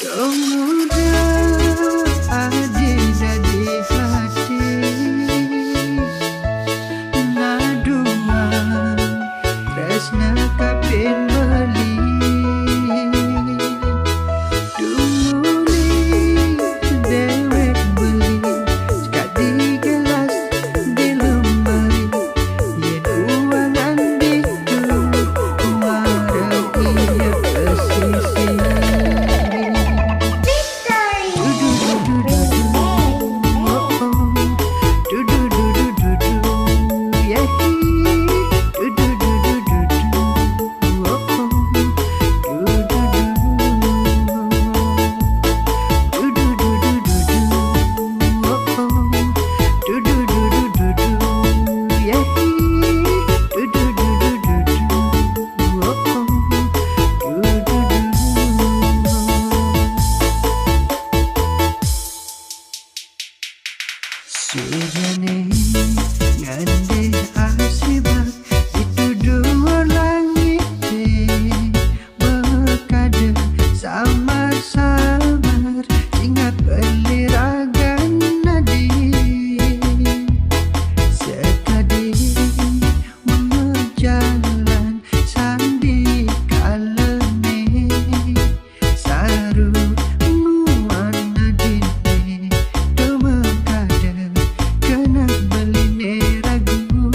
Pemuda adil jadi hati Naduan tresna kapin beli Dumuli dewek beli sekadi gelas di lemari Yen uangan ditu marah iya pesisi Sujane ngande asibak itu dua langit berkada samar-samar ingat peliragan nadi sekadi menjalan sandi kalene saru nuan nadine temekada kena beline ragu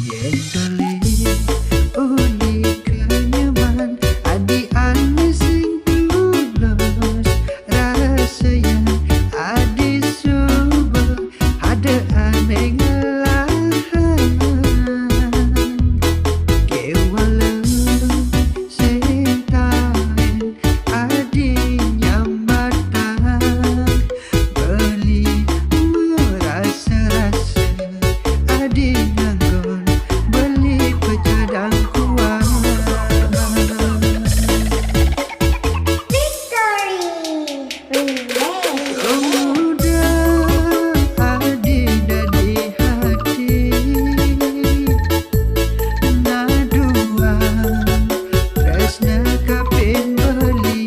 yen doli uli kenyaman adi ane sing tulus rasa yang adi subuh ada ane ngelahan kewala setain adi nyambatan beli merasa-rasa adi nganggon beli pecadang kuat Pemuda adil jadi hati Naduan tresna kapin beli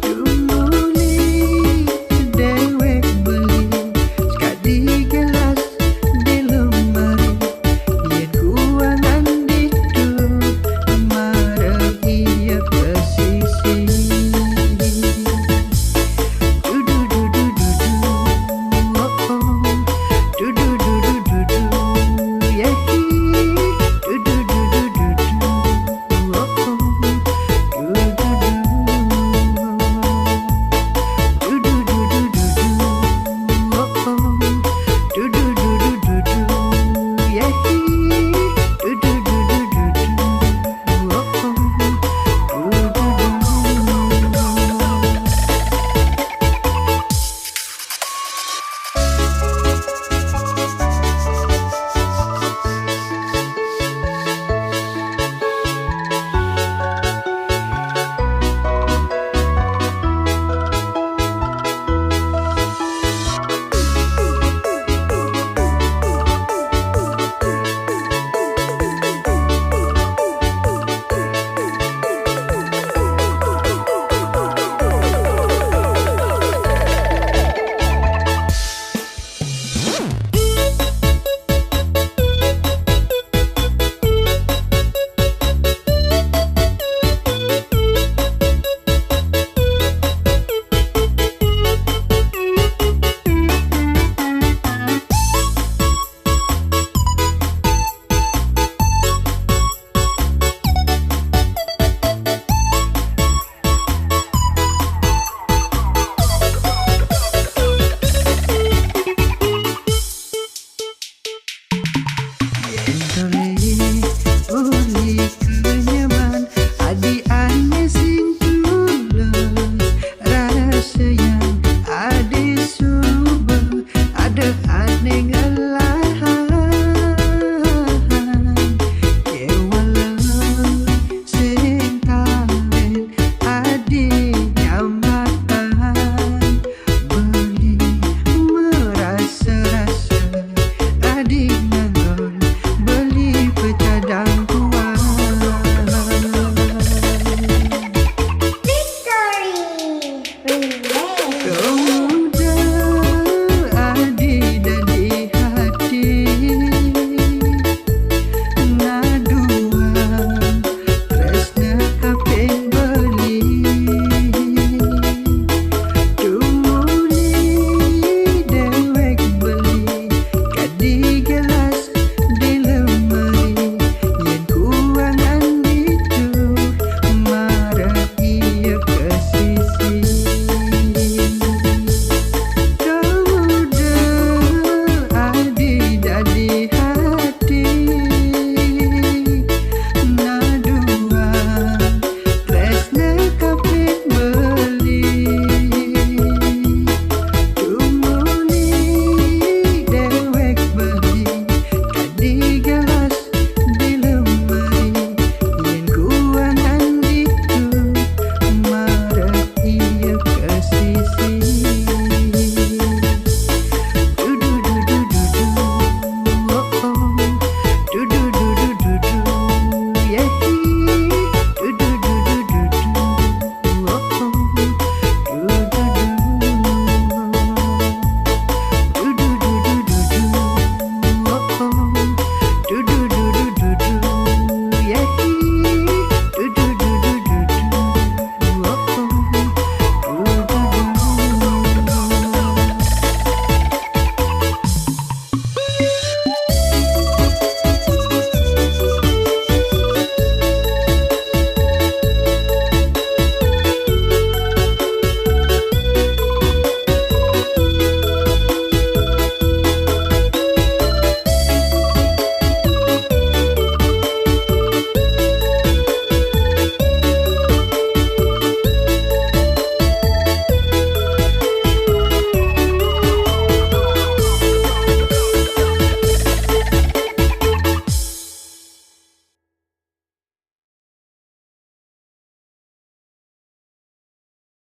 Dumuli dewek beli sekadi gelas di lemari Yen kuangan ditu marah iya pesisi Yen doli uli kenyaman adi ane sing tulus rasa yang adi subuh ada ane